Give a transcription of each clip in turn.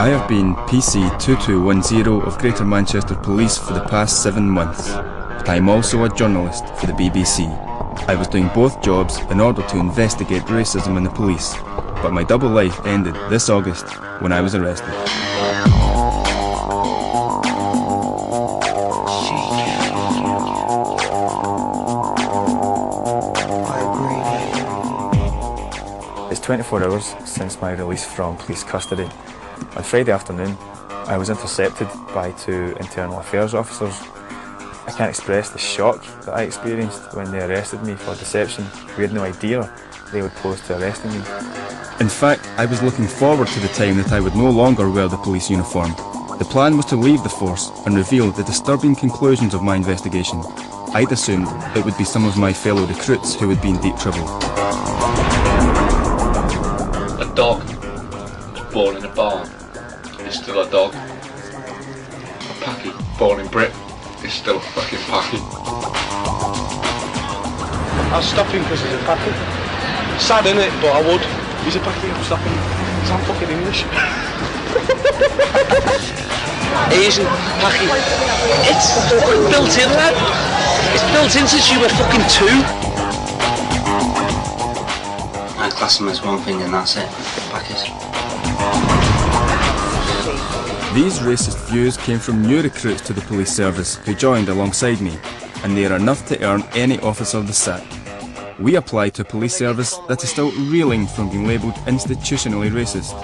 I have been PC2210 of Greater Manchester Police for the past 7 months, but I am also a journalist for the BBC. I was doing both jobs in order to investigate racism in the police, but my double life ended this August when I was arrested. It's 24 hours since my release from police custody. On Friday afternoon, I was intercepted by 2 internal affairs officers. I can't express the shock that I experienced when they arrested me for deception. We had no idea they would pose to arresting me. In fact, I was looking forward to the time that I would no longer wear the police uniform. The plan was to leave the force and reveal the disturbing conclusions of my investigation. I'd assumed it would be some of my fellow recruits who would be in deep trouble. A dog born in a barn is still a dog. A Paki born in Brit is still a fucking Paki. I'll stop him because he's a Paki. Sad innit, but I would. He's a Paki, I'm stopping him. Because I'm fucking English. Asian Paki. It's fucking built in, lad. It's built in since you were fucking 2. I class them as one thing and that's it, Pakis. These racist views came from new recruits to the police service who joined alongside me, and they are enough to earn any officer the sack. We apply to a police service that is still reeling from being labelled institutionally racist.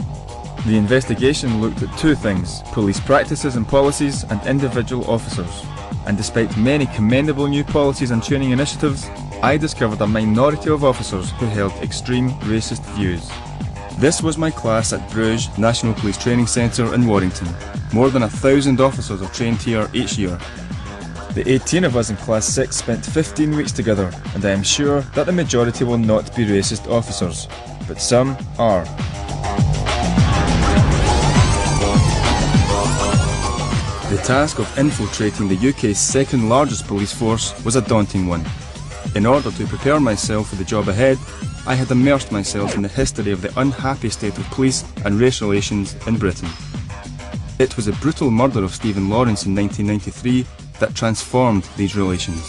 The investigation looked at 2 things: police practices and policies and individual officers. And despite many commendable new policies and training initiatives, I discovered a minority of officers who held extreme racist views. This was my class at Bruges National Police Training Centre in Warrington. More than 1,000 officers are trained here each year. The 18 of us in Class 6 spent 15 weeks together, and I am sure that the majority will not be racist officers, but some are. The task of infiltrating the UK's second largest police force was a daunting one. In order to prepare myself for the job ahead, I had immersed myself in the history of the unhappy state of police and race relations in Britain. It was the brutal murder of Stephen Lawrence in 1993 that transformed these relations.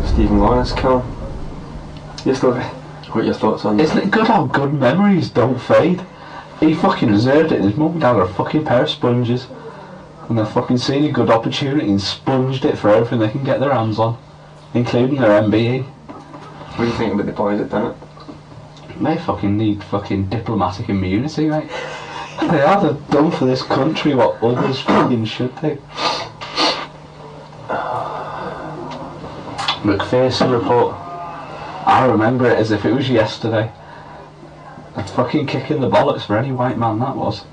Stephen Lawrence killer. What are your thoughts on that? Isn't it good how good memories don't fade? He fucking deserved it. His mum and dad are a fucking pair of sponges, and they've fucking seen a good opportunity and sponged it for everything they can get their hands on, including their MBE. What do you think about the boys that done it? They fucking need fucking diplomatic immunity, mate. They are. They've done for this country what others fucking should do. McPherson report. I remember it as if it was yesterday. A fucking kick in the bollocks for any white man that was.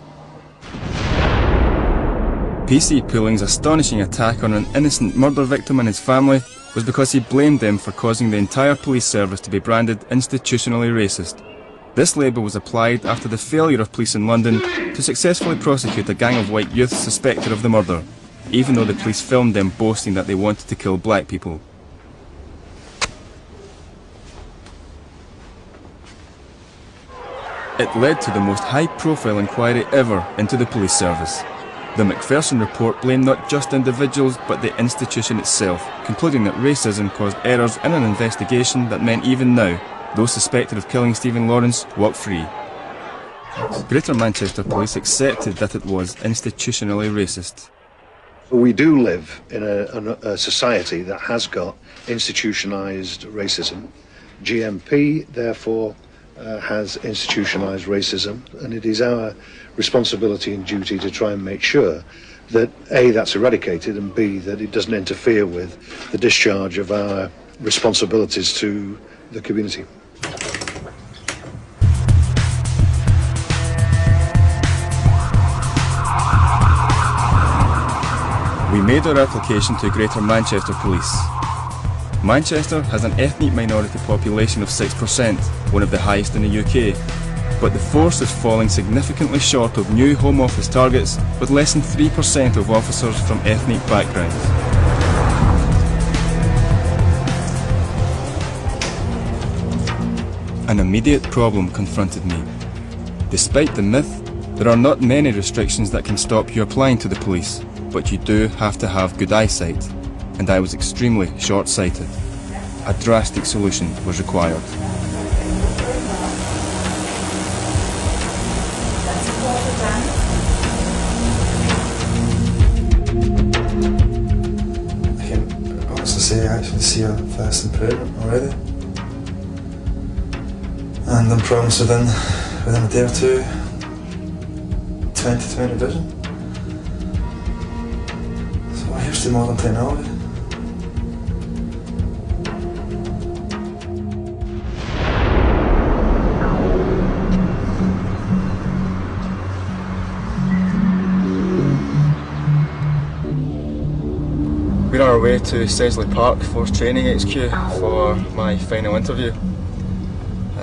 PC Pooling's astonishing attack on an innocent murder victim and his family was because he blamed them for causing the entire police service to be branded institutionally racist. This label was applied after the failure of police in London to successfully prosecute a gang of white youths suspected of the murder, even though the police filmed them boasting that they wanted to kill black people. It led to the most high-profile inquiry ever into the police service. The McPherson report blamed not just individuals but the institution itself, concluding that racism caused errors in an investigation that meant even now, those suspected of killing Stephen Lawrence walk free. Greater Manchester Police accepted that it was institutionally racist. We do live in a society that has got institutionalised racism. GMP, therefore, has institutionalised racism, and it is our responsibility and duty to try and make sure that A, that's eradicated, and B, that it doesn't interfere with the discharge of our responsibilities to the community. We made our application to Greater Manchester Police. Manchester has an ethnic minority population of 6%, one of the highest in the UK, but the force is falling significantly short of new Home Office targets, with less than 3% of officers from ethnic backgrounds. An immediate problem confronted me. Despite the myth, there are not many restrictions that can stop you applying to the police, but you do have to have good eyesight, and I was extremely short-sighted. A drastic solution was required. I can honestly say I actually see a vast improvement already. And I'm promised within a day or two, 20/20 vision. So here's to modern technology. We're on our way to Sedgley Park Force Training HQ for my final interview.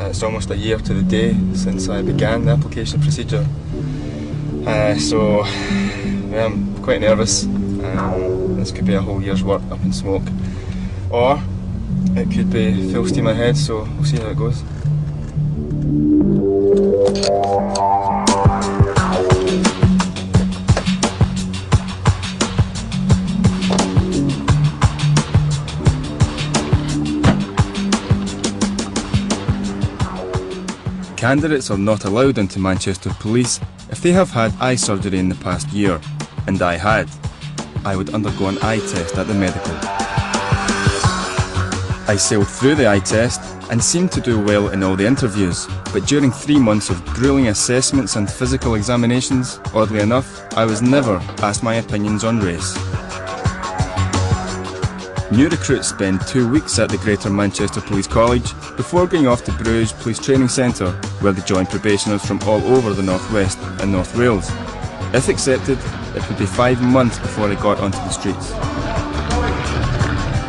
It's almost a year to the day since I began the application procedure. So I'm quite nervous. This could be a whole year's work up in smoke. Or it could be full steam ahead, so we'll see how it goes. Candidates are not allowed into Manchester Police if they have had eye surgery in the past year, and I had. I would undergo an eye test at the medical. I sailed through the eye test and seemed to do well in all the interviews, but during 3 months of gruelling assessments and physical examinations, oddly enough, I was never asked my opinions on race. New recruits spend 2 weeks at the Greater Manchester Police College before going off to Bruges Police Training Centre, where they join probationers from all over the North West and North Wales. If accepted, it would be 5 months before I got onto the streets.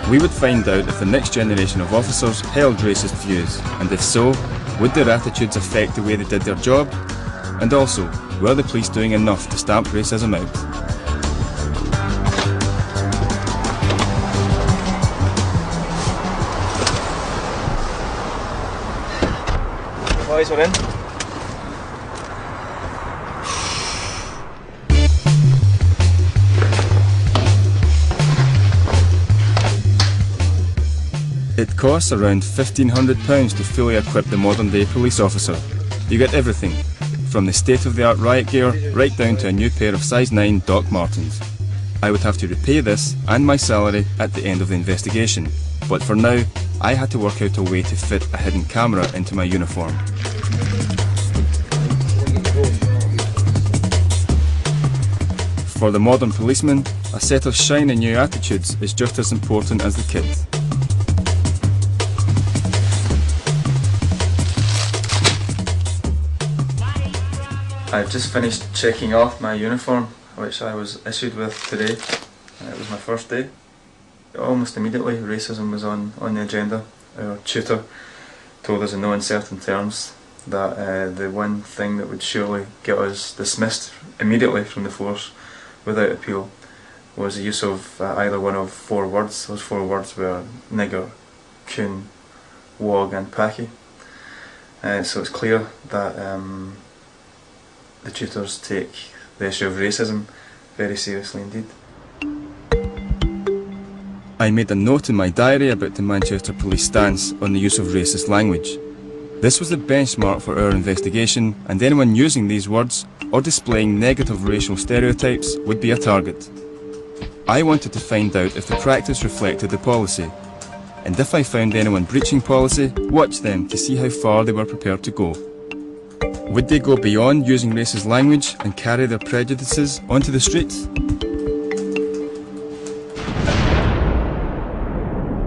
We would find out if the next generation of officers held racist views, and if so, would their attitudes affect the way they did their job? And also, were the police doing enough to stamp racism out? Boys, we're in. It costs around £1,500 to fully equip the modern day police officer. You get everything, from the state-of-the-art riot gear right down to a new pair of size 9 Doc Martens. I would have to repay this and my salary at the end of the investigation, but for now, I had to work out a way to fit a hidden camera into my uniform. For the modern policeman, a set of shiny new attitudes is just as important as the kit. I've just finished checking off my uniform, which I was issued with today. It was my first day. Almost immediately, racism was on the agenda. Our tutor told us in no uncertain terms that the one thing that would surely get us dismissed immediately from the force without appeal was the use of either one of 4 words. Those 4 words were nigger, coon, wog and packy. So it's clear that the tutors take the issue of racism very seriously indeed. I made a note in my diary about the Manchester Police stance on the use of racist language. This was the benchmark for our investigation, and anyone using these words or displaying negative racial stereotypes would be a target. I wanted to find out if the practice reflected the policy, and if I found anyone breaching policy, watch them to see how far they were prepared to go. Would they go beyond using racist language and carry their prejudices onto the streets?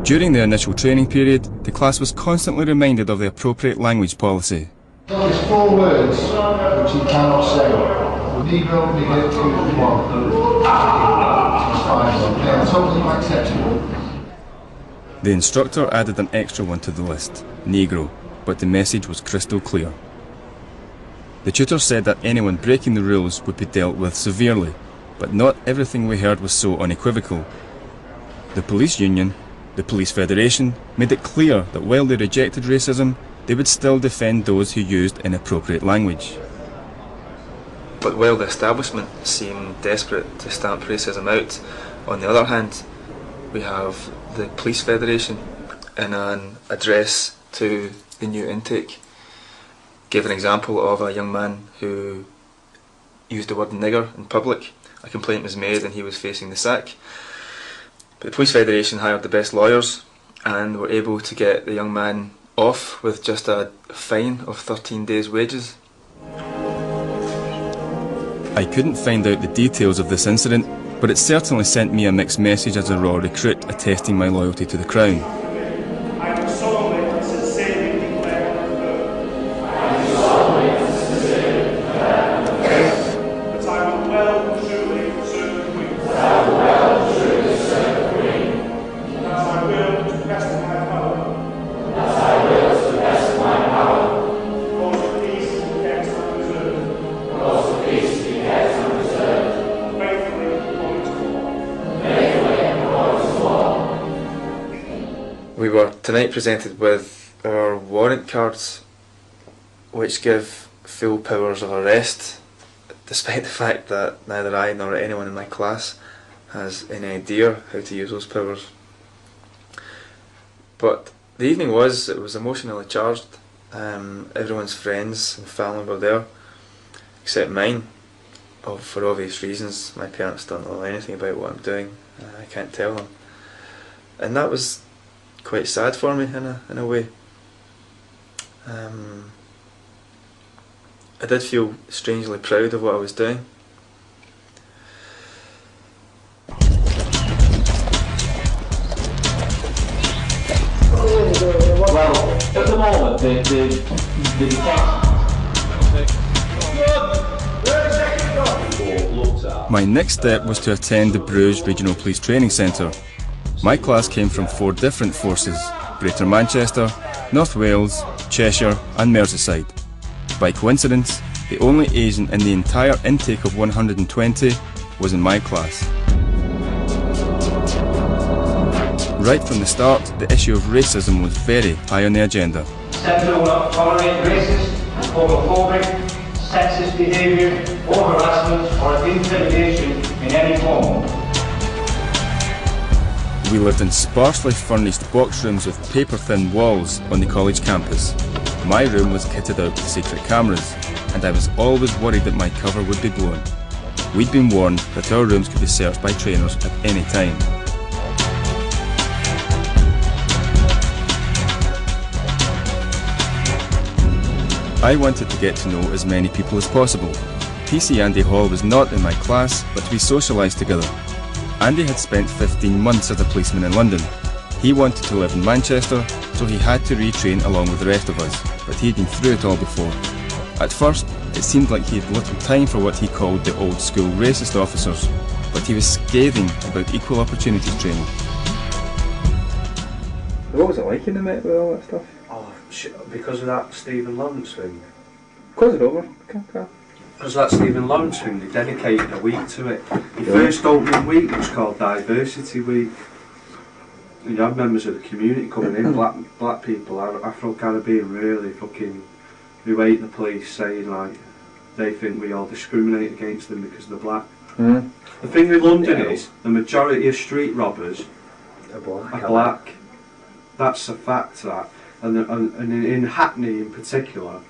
During the initial training period, the class was constantly reminded of the appropriate language policy. There's 4 words which you cannot say. Negro, nigger, coon, wog. They are totally unacceptable. The instructor added an extra one to the list, Negro, but the message was crystal clear. The tutor said that anyone breaking the rules would be dealt with severely, but not everything we heard was so unequivocal. The police union, the police federation, made it clear that while they rejected racism, they would still defend those who used inappropriate language. But while the establishment seem desperate to stamp racism out, on the other hand, we have the Police Federation in an address to the new intake gave an example of a young man who used the word nigger in public. A complaint was made and he was facing the sack. But the Police Federation hired the best lawyers and were able to get the young man off with just a fine of 13 days' wages. I couldn't find out the details of this incident, but it certainly sent me a mixed message as a raw recruit attesting my loyalty to the Crown. We were tonight presented with our warrant cards, which give full powers of arrest, despite the fact that neither I nor anyone in my class has any idea how to use those powers. But the evening was emotionally charged. Everyone's friends and family were there, except mine, for obvious reasons. My parents don't know anything about what I'm doing. I can't tell them. And that was quite sad for me in a way. I did feel strangely proud of what I was doing. Well, at the moment, the My next step was to attend the Bruges Regional Police Training Centre. My class came from 4 different forces: Greater Manchester, North Wales, Cheshire and Merseyside. By coincidence, the only Asian in the entire intake of 120 was in my class. Right from the start, the issue of racism was very high on the agenda. Centre will not tolerate racist, homophobic, sexist behaviour or harassment or intimidation in any form. We lived in sparsely furnished box rooms with paper-thin walls on the college campus. My room was kitted out with secret cameras, and I was always worried that my cover would be blown. We'd been warned that our rooms could be searched by trainers at any time. I wanted to get to know as many people as possible. PC Andy Hall was not in my class, but we socialised together. Andy had spent 15 months as a policeman in London. He wanted to live in Manchester, so he had to retrain along with the rest of us, but he'd been through it all before. At first, it seemed like he had little time for what he called the old school racist officers, but he was scathing about equal opportunity training. What was it like in the Met with all that stuff? Oh, because of that Stephen Lawrence thing. Close it over. Okay. Because of that Stephen Lawrence thing, they dedicated a week to it. The first opening week was called Diversity Week. And you had members of the community coming in, black people, Afro-Caribbean, really fucking, who hate the police, saying like, they think we all discriminate against them because they're black. Mm. The thing with London is, the majority of street robbers are black. That's a fact, that. And in Hackney in particular,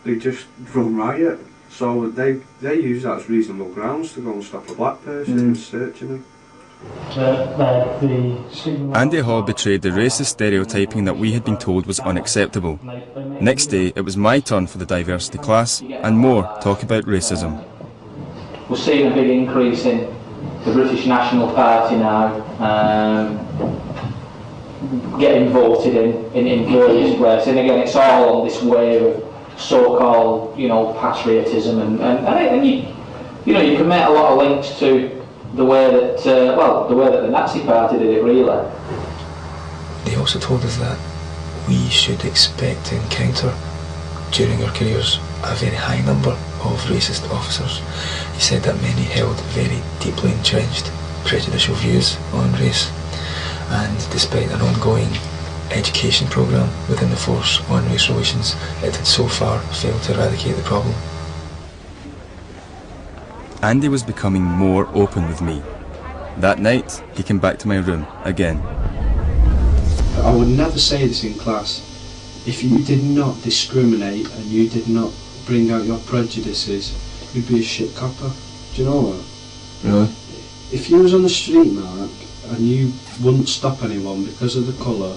they just run riot. So they use that as reasonable grounds to go and stop a black person and searching them. Andy Hall betrayed the racist stereotyping that we had been told was unacceptable. Next day, it was my turn for the diversity class, and more talk about racism. We're seeing a big increase in the British National Party now, getting voted in various places. And again, it's all on this wave of so-called, patriotism, and you can make a lot of links to the way that the Nazi Party did it, really. They also told us that we should expect to encounter during our careers a very high number of racist officers. He said that many held very deeply entrenched prejudicial views on race, and despite an ongoing education programme within the force on race relations, it had so far failed to eradicate the problem. Andy was becoming more open with me. That night, he came back to my room again. I would never say this in class. If you did not discriminate and you did not bring out your prejudices, you'd be a shit copper. Do you know what? Really? If you was on the street, Mark, and you wouldn't stop anyone because of the colour,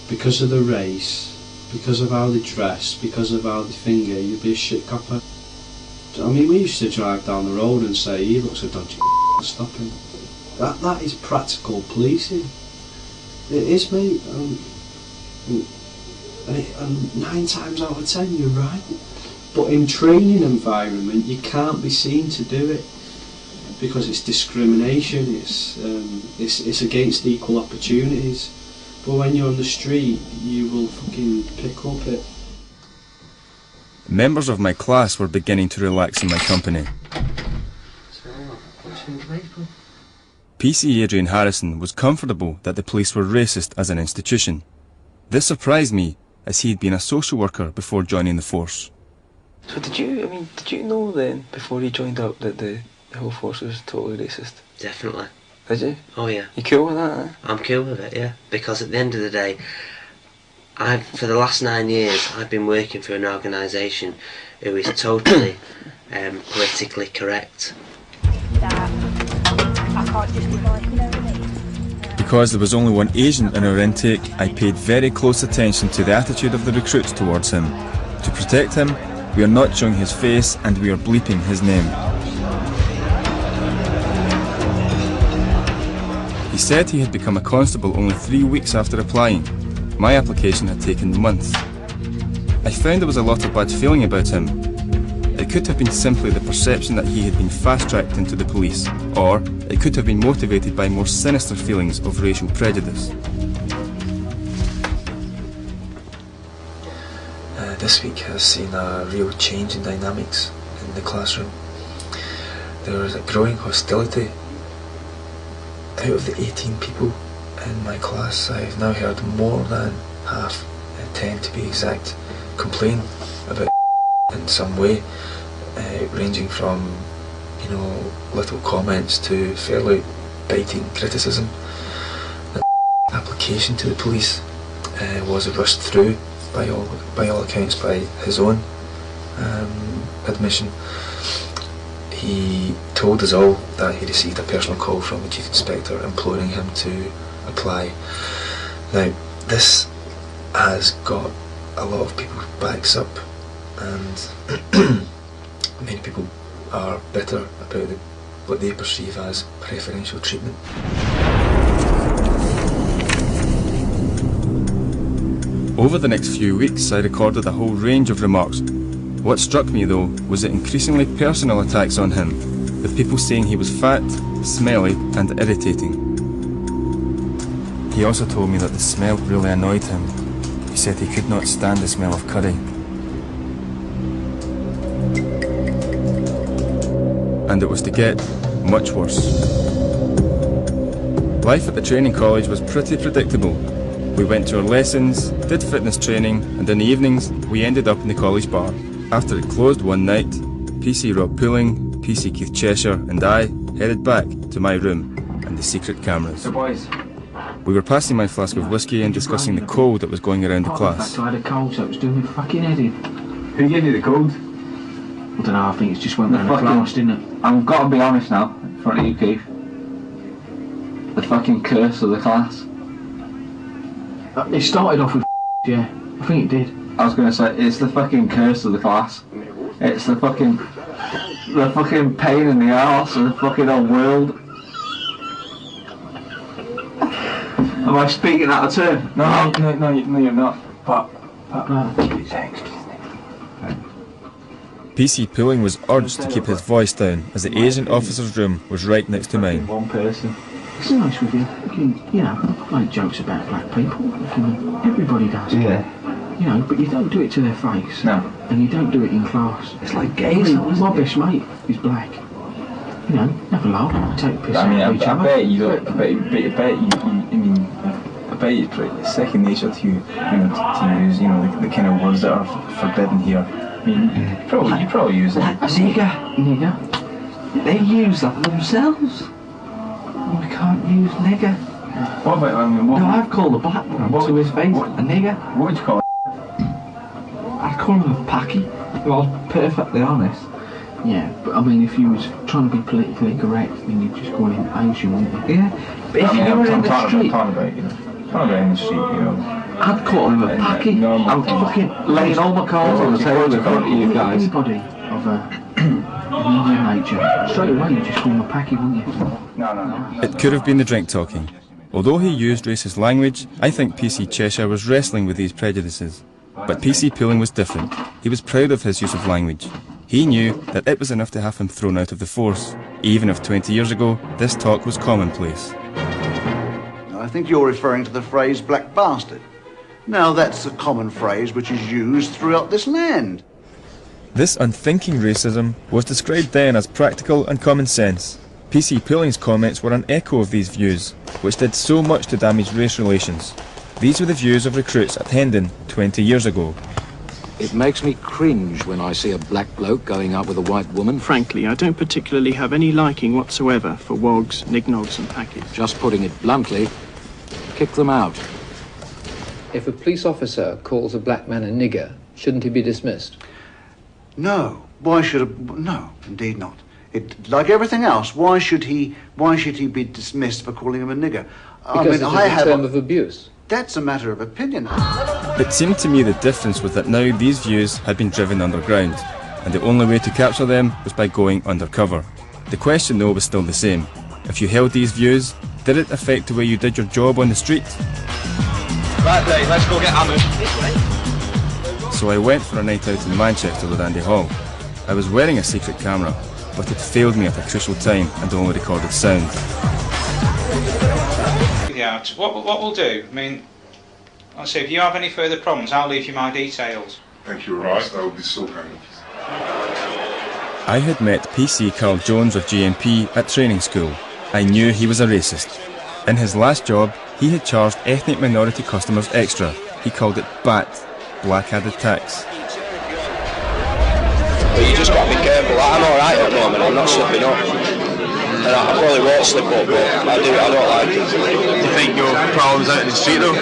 because of the race, because of how they dress, because of how they finger, you'd be a shit copper. I mean, we used to drive down the road and say, he looks a dodgy stop him. That is practical policing. It is, mate. And 9 times out of 10 you're right. But in training environment you can't be seen to do it because it's discrimination, it's against equal opportunities. But when you're on the street you will fucking pick up it. Members of my class were beginning to relax in my company. PC Adrian Harrison was comfortable that the police were racist as an institution. This surprised me, as he had been a social worker before joining the force. So did you know then, before you joined up, that the whole force was totally racist? Definitely. Did you? Oh yeah. You cool with that, eh? I'm cool with it, yeah. Because at the end of the day, for the last 9 years, I've been working for an organisation who is totally politically correct. Because there was only one Asian in our intake, I paid very close attention to the attitude of the recruits towards him. To protect him, we are not showing his face and we are bleeping his name. He said he had become a constable only 3 weeks after applying. My application had taken months. I found there was a lot of bad feeling about him. It could have been simply the perception that he had been fast-tracked into the police, or it could have been motivated by more sinister feelings of racial prejudice. This week has seen a real change in dynamics in the classroom. There is a growing hostility. Out of the 18 people in my class, I have now heard more than half, 10 to be exact, complain about in some way, ranging from, little comments to fairly biting criticism. The application to the police was rushed through by all accounts by his own admission. He told us all that he received a personal call from the Chief Inspector imploring him to apply. Now, this has got a lot of people's backs up, and many people are bitter about what they perceive as preferential treatment. Over the next few weeks, I recorded a whole range of remarks. What struck me though was the increasingly personal attacks on him, with people saying he was fat, smelly and irritating. He also told me that the smell really annoyed him. He said he could not stand the smell of curry. And it was to get much worse. Life at the training college was pretty predictable. We went to our lessons, did fitness training, and in the evenings we ended up in the college bar. After it closed one night, PC Rob Pooling, PC Keith Cheshire and I headed back to my room and the secret cameras. So boys, we were passing my flask of whiskey and discussing the cold that was going around the class. I had a cold, so it was doing my fucking head in. Who gave you the code? I don't know, I think it's just went round the class, didn't it? I've got to be honest now, in front of you, Keith. The fucking curse of the class. It started off with yeah, I think it did. I was going to say, it's the fucking curse of the class. It's the fucking pain in the arse of the fucking whole world. Am I speaking out of turn? No, you're not. But no. PC Pooling was urged to keep his voice down as the Asian officer's room was right next to mine. One person. It's nice with you. I make jokes about black people. Everybody does. Yeah. But you don't do it to their face. No. And you don't do it in class. It's like gays. My best mate is black. Have a laugh, take a piss out of each other. I bet you don't. I bet it's pretty second nature to you, to use, the kind of words that are forbidden here. I mean, you probably use it. Nigger. They use that themselves. We can't use nigger. What about, No, I've called a black man to his face a nigger. What would you call it? I'd call him a packy, if I was perfectly honest. Yeah, but I mean, if you was trying to be politically correct, then you'd just call him Asian, wouldn't you? Yeah, but if you were in the street... I'm talking about in the street, you know. I'd call him a packy. I'm fucking laying all my cards on the table in front of you guys. Anybody of an Indian nature, straight away you just call him a packy, wouldn't you? No. It could have been the drink talking. Although he used racist language, I think PC Cheshire was wrestling with these prejudices. But PC Pooling was different. He was proud of his use of language. He knew that it was enough to have him thrown out of the force, even if 20 years ago this talk was commonplace. I think you're referring to the phrase black bastard. Now that's a common phrase which is used throughout this land. This unthinking racism was described then as practical and common sense. PC Pooling's comments were an echo of these views, which did so much to damage race relations. These were the views of recruits at Hendon 20 years ago. It makes me cringe when I see a black bloke going out with a white woman. Frankly, I don't particularly have any liking whatsoever for wogs, nignogs and packies. Just putting it bluntly, kick them out. If a police officer calls a black man a nigger, shouldn't he be dismissed? No. Why should no, indeed not. Like everything else, why should he be dismissed for calling him a nigger? Because I mean, it's a term of abuse. That's a matter of opinion. It seemed to me the difference was that now these views had been driven underground, and the only way to capture them was by going undercover. The question though was still the same. If you held these views, did it affect the way you did your job on the street? Right, Dave, let's go get hammered. So I went for a night out in Manchester with Andy Hall. I was wearing a secret camera, but it failed me at a crucial time and only recorded sound. Yeah, what we'll do, I mean, I'll say if you have any further problems, I'll leave you my details. Thank you, Ross. That would be so kind. I had met PC Carl Jones of GMP at training school. I knew he was a racist. In his last job, he had charged ethnic minority customers extra. He called it BAT, Black Added Tax. But you just got to be careful. I'm alright at the moment, I'm not slipping up. And I probably won't slip up, but I don't like it. Do you think your problems out in the street though? I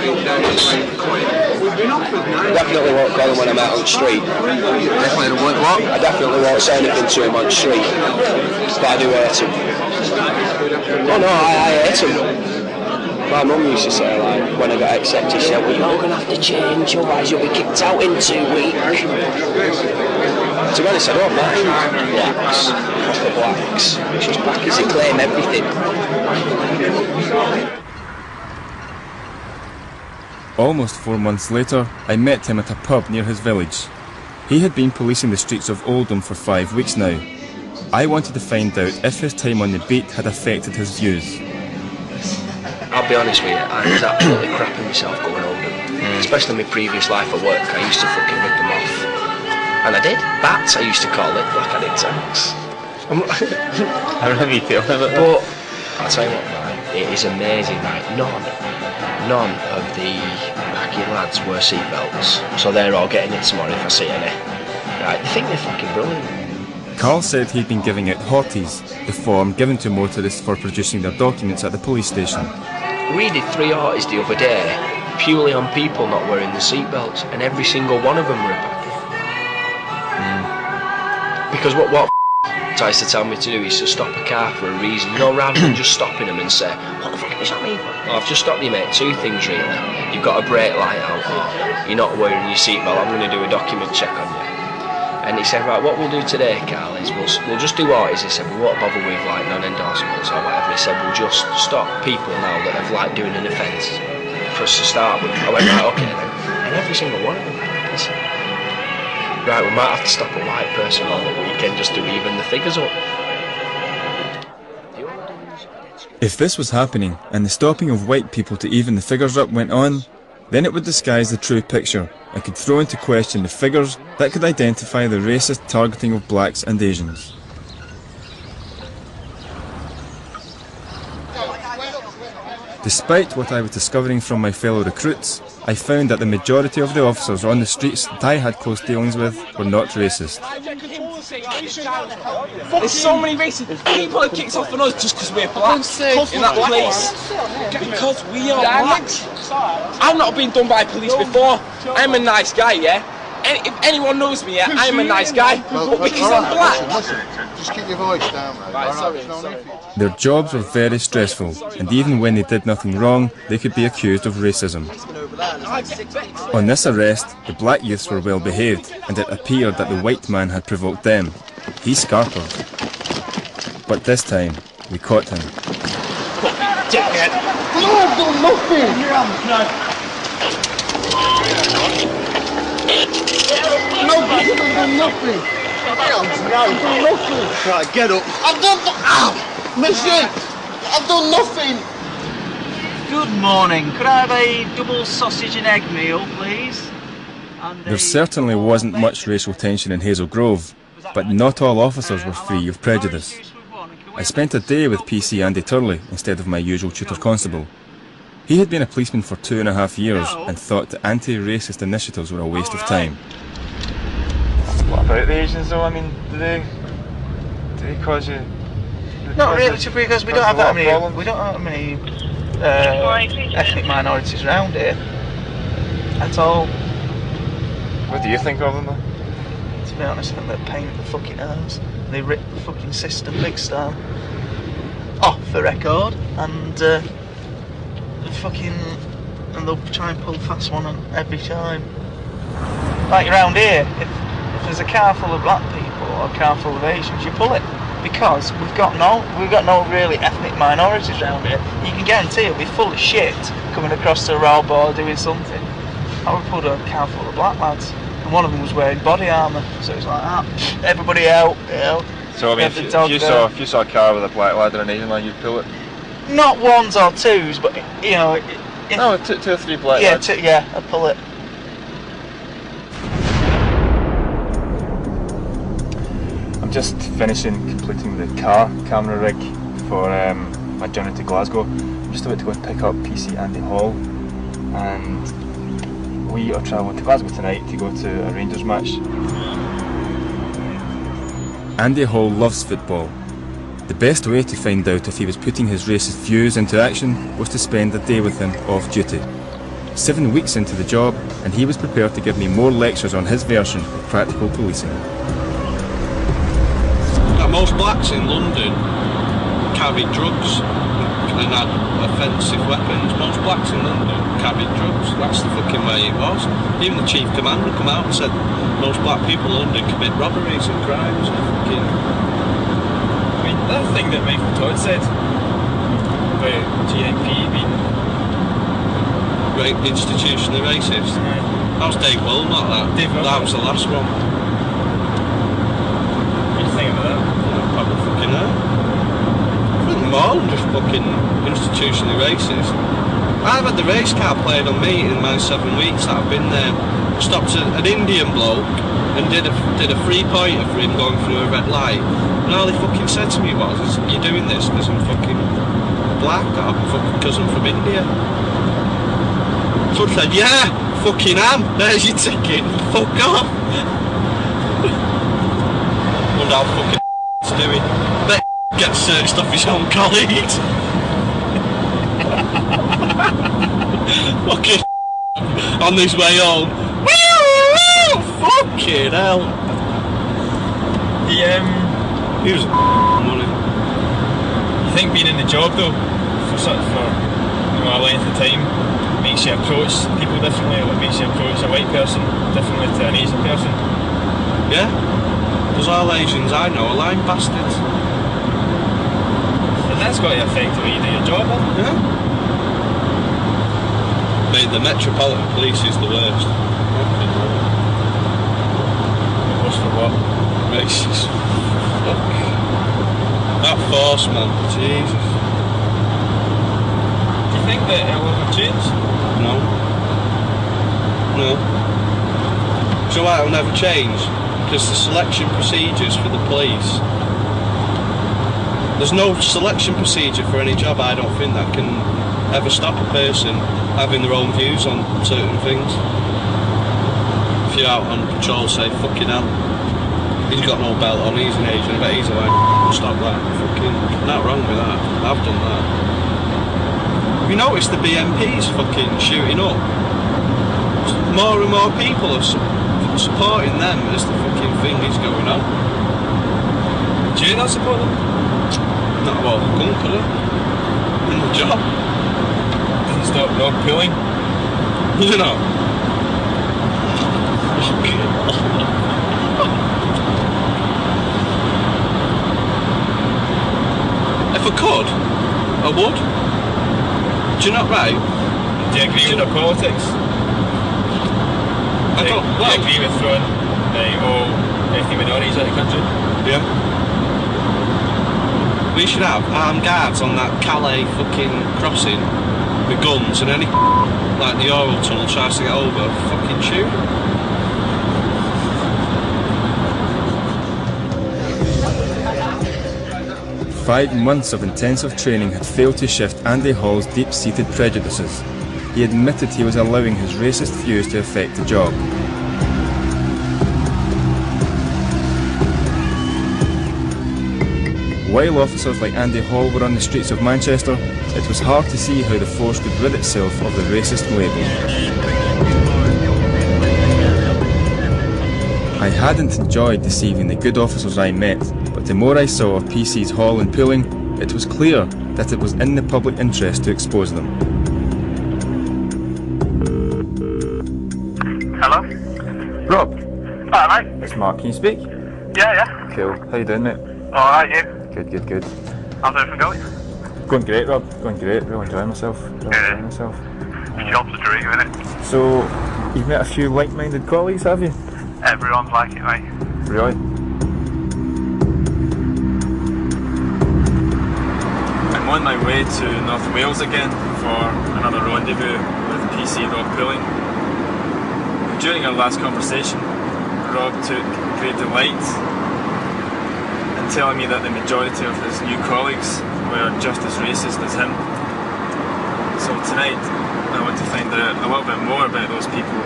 definitely won't call him when I'm out on the street. Definitely won't what? I definitely won't say anything to him on the street. But I do hate him. Oh no, I hate him. My mum used to say, like, when I got accepted, she said, well, you're going to have to change, otherwise you'll be kicked out in 2 weeks. To be honest, I don't mind blacks, proper blacks. It's just packies that claim everything. Almost 4 months later, I met him at a pub near his village. He had been policing the streets of Oldham for 5 weeks now. I wanted to find out if his time on the beat had affected his views. I'll be honest with you, I was absolutely crapping myself going Oldham. Especially in my previous life at work, I used to fucking rip them off. And I did. Bats, I used to call it, black added tax. I remember you feeling it. But, I'll tell you what, man, it is amazing, right? None of the backy lads wear seatbelts. So they're all getting it tomorrow if I see any. Right, I think they're fucking brilliant. Carl said he'd been giving out hotties, the form given to motorists for producing their documents at the police station. We did 3 hotties the other day, purely on people not wearing the seatbelts, and every single one of them were a packy. Because what tries to tell me to do is to stop a car for a reason, you know, rather than just stopping them and say, what the fuck does that mean? Oh, I've just stopped you, mate. 2 things really. You've got a brake light out, or you're not wearing your seatbelt, I'm going to do a document check on you. And he said, right, what we'll do today, Carl, is we'll just do hotties. He said, we won't bother with like non-endorsables or whatever. He said, we'll just stop people now that have like doing an offence for us to start with. I went, right, okay then. And every single one of them, I said, right, we might have to stop a white person on the weekend just to even the figures up. If this was happening, and the stopping of white people to even the figures up went on, then it would disguise the true picture and could throw into question the figures that could identify the racist targeting of blacks and Asians. Despite what I was discovering from my fellow recruits, I found that the majority of the officers on the streets that I had close dealings with were not racist. There's so many racist people that kicks off on us just because we're black in that place. Because we are black. I've not been done by police before. I'm a nice guy, yeah? If anyone knows me, yeah, I'm a nice guy. But because I'm black... Just keep your voice down, mate. Right, sorry. Their jobs were very stressful, and even when they did nothing wrong, they could be accused of racism. On this arrest, the black youths were well behaved, and it appeared that the white man had provoked them. He scarpered. But this time, we caught him. Dickhead! No, I've done nothing! No, I've done nothing! I've done nothing! Right, get up. I've done... Ow! Monsieur! I've done nothing! Good morning. Could I have a double sausage and egg meal, please? There certainly wasn't much racial tension in Hazel Grove, but not all officers were free of prejudice. I spent a day with PC Andy Turley instead of my usual tutor constable. He had been a policeman for 2.5 years and thought that anti-racist initiatives were a waste of time. What about the Asians though? I mean, do they cause you... Not really, because we don't have that many ethnic minorities around here at all. What do you think of them though? To be honest, I think they're a pain in the fucking arse. They rip the fucking system big style off the record, and they'll try and pull a fast one on every time. Like around here, if there's a car full of black people or a car full of Asians, you pull it. Because we've got no really ethnic minorities around here. You can guarantee it'll be full of shit coming across the rail bar doing something. I would pull a car full of black lads, and one of them was wearing body armour, so it's like that. Everybody out, you know. So I mean, if you saw a car with a black lad and an Asian lad, you'd pull it? Not ones or twos, but you know. No, two or three black lads. Yeah, I'd pull it. Just completing the car camera rig for my journey to Glasgow. I'm just about to go and pick up PC Andy Hall, and we are travelling to Glasgow tonight to go to a Rangers match. Andy Hall loves football. The best way to find out if he was putting his racist views into action was to spend a day with him off duty. 7 weeks into the job, and he was prepared to give me more lectures on his version of practical policing. Most blacks in London carried drugs and had offensive weapons. Most blacks in London carried drugs. That's the fucking way it was. Even the chief commander come out and said most black people in London commit robberies and crimes. I mean, that thing that Michael Todd said about GMP being institutionally racist. That was Dave Will, not that. That was the last one. What do you think about that? More than just fucking institutionally racist. I've had the race car played on me in my 7 weeks that I've been there. Stopped an Indian bloke and did a 3-pointer for him going through a red light. And all he fucking said to me was, "You're doing this because I'm fucking black, or because I'm from India." So I said, "Yeah, fucking am. There's your ticket. Fuck off." Wonder how fucking to do it. Bet gets searched off his own colleagues. Fucking on his way home. Fucking hell. He was money. You think being in the job though, for a length of time, makes you approach people differently, or makes you approach a white person differently to an Asian person? Yeah. Because all Asians I know are lying bastards. And that's got to affect the way you do your job, hasn't it? Yeah. Mate, the Metropolitan Police is the worst. Worst for what? Racist. Fuck. That force, man. Jesus. Do you think that it'll ever change? No. So why it'll never change? Because the selection procedures for the police, there's no selection procedure for any job, I don't think, that can ever stop a person having their own views on certain things. If you're out on patrol, say fucking hell, He's got no belt on, he's an Asian, I bet he's like, stop that, fucking, not wrong with that, I've done that. Have you noticed the BMP's fucking shooting up? More and more people are supporting them as the fucking thing is going on. Do you not support them? Not well, the gun could have. In the job. Can you stop Rob pulling? You know. If I could, I would. Do you not right? Do you agree with their politics? I don't. Do you agree with throwing all ethnic minorities out of the country? Yeah. We should have armed guards on that Calais fucking crossing with guns, and any like the oil tunnel tries to get over, fucking shoot. 5 months of intensive training had failed to shift Andy Hall's deep-seated prejudices. He admitted he was allowing his racist views to affect the job. While officers like Andy Hall were on the streets of Manchester, it was hard to see how the force could rid itself of the racist label. I hadn't enjoyed deceiving the good officers I met, but the more I saw of PC's haul and pulling, it was clear that it was in the public interest to expose them. Hello? Rob. Hi, mate. It's Mark, can you speak? Yeah. Cool. How you doing, mate? Alright, you? Good. How's everything going? Going great, Rob. Going great. Really enjoying myself. Your job's a dream, isn't it? So, you've met a few like-minded colleagues, have you? Everyone's like it, mate. Really? I'm on my way to North Wales again for another rendezvous with PC Rob Pulling. During our last conversation, Rob took great delight in telling me that the majority of his new colleagues were just as racist as him. So tonight, I want to find out a little bit more about those people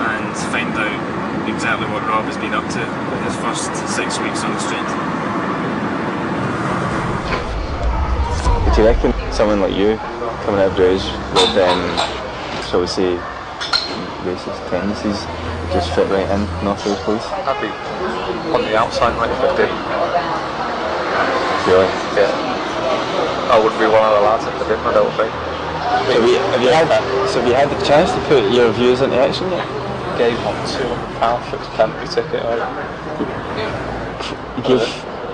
and find out exactly what Rob has been up to in his first 6 weeks on the street. Do you reckon someone like you coming out of Bruges with, shall we say, racist tendencies just fit right in North Wales Police? I'd be on the outside, mate, if I did. Really? Yeah. I wouldn't be one of the lads if I didn't, I don't think. So have you had the chance to put your views into action yet? Gave him £200 for his penalty ticket, right?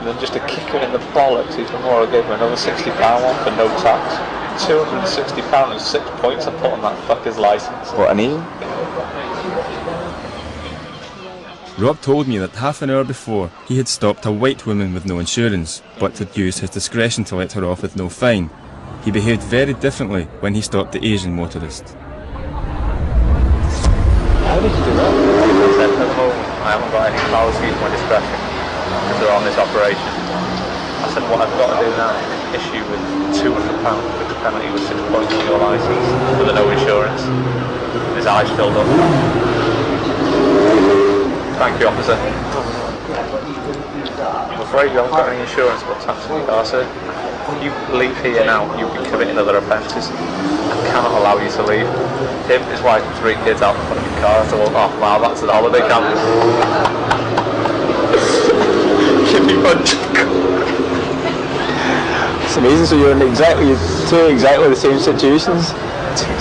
And then just to kick him in the bollocks even more, I gave him another £60 one for no tax. £260 and 6 points I put on that fucker's licence. What, an Asian? Rob told me that half an hour before he had stopped a white woman with no insurance, but had used his discretion to let her off with no fine. He behaved very differently when he stopped the Asian motorist. How did you do that? I said, at the moment, I haven't got any powers to use my discretion because they're on this operation. I said, what I've got to do now is issue with £200 with the penalty with 6 points on your licence with no insurance. His eyes filled up. Thank you, officer. I'm afraid you haven't got any insurance but tax on your car, sir. If you leave here now, you'll be committing other offences. I cannot allow you to leave. Him, his wife and 3 kids out in front of your car to walk off. Wow, that's the holiday camp. Give me much. It's amazing, so you're in exactly the same situations.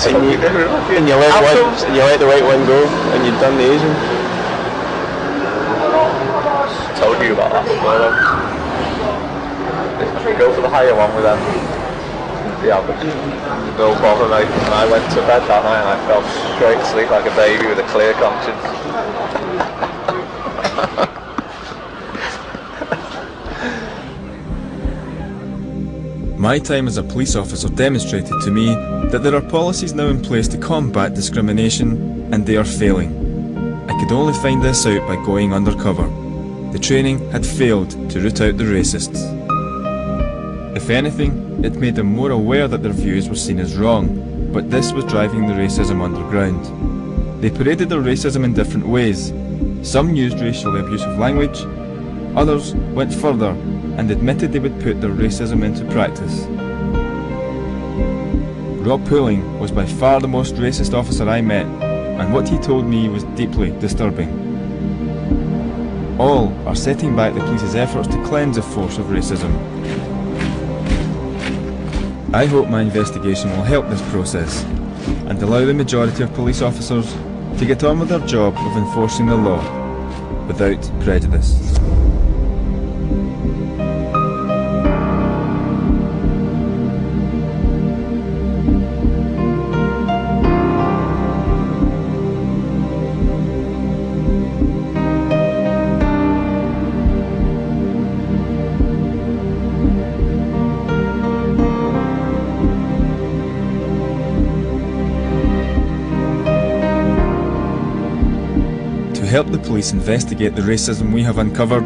And you let the white one go and you've done the Asian. Told you about that. If we go for the higher one with them, the average, no bother, mate. And I went to bed that night and I fell straight asleep like a baby with a clear conscience. My time as a police officer demonstrated to me that there are policies now in place to combat discrimination, and they are failing. I could only find this out by going undercover. The training had failed to root out the racists. If anything, it made them more aware that their views were seen as wrong, but this was driving the racism underground. They paraded their racism in different ways. Some used racially abusive language, Others went further and admitted they would put their racism into practice. Rob Pooling was by far the most racist officer I met, and what he told me was deeply disturbing. All are setting back the police's efforts to cleanse the force of racism. I hope my investigation will help this process and allow the majority of police officers to get on with their job of enforcing the law without prejudice. To help the police investigate the racism we have uncovered,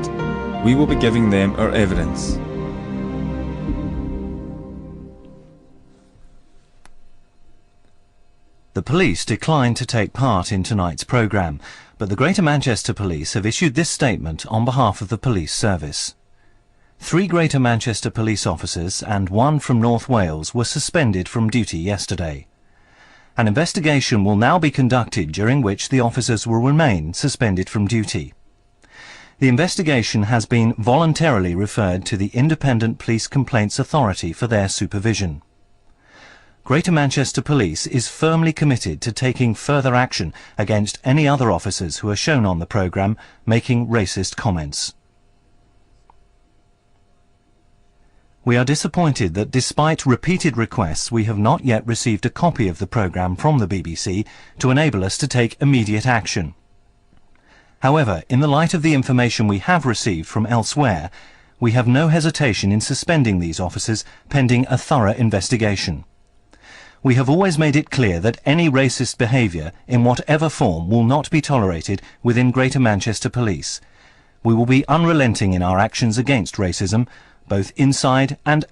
we will be giving them our evidence. The police declined to take part in tonight's programme, but the Greater Manchester Police have issued this statement on behalf of the police service. 3 Greater Manchester police officers and 1 from North Wales were suspended from duty yesterday. An investigation will now be conducted during which the officers will remain suspended from duty. The investigation has been voluntarily referred to the Independent Police Complaints Authority for their supervision. Greater Manchester Police is firmly committed to taking further action against any other officers who are shown on the programme making racist comments. We are disappointed that despite repeated requests we have not yet received a copy of the programme from the BBC to enable us to take immediate action. However, in the light of the information we have received from elsewhere, we have no hesitation in suspending these officers pending a thorough investigation. We have always made it clear that any racist behaviour, in whatever form, will not be tolerated within Greater Manchester Police. We will be unrelenting in our actions against racism, both inside and outside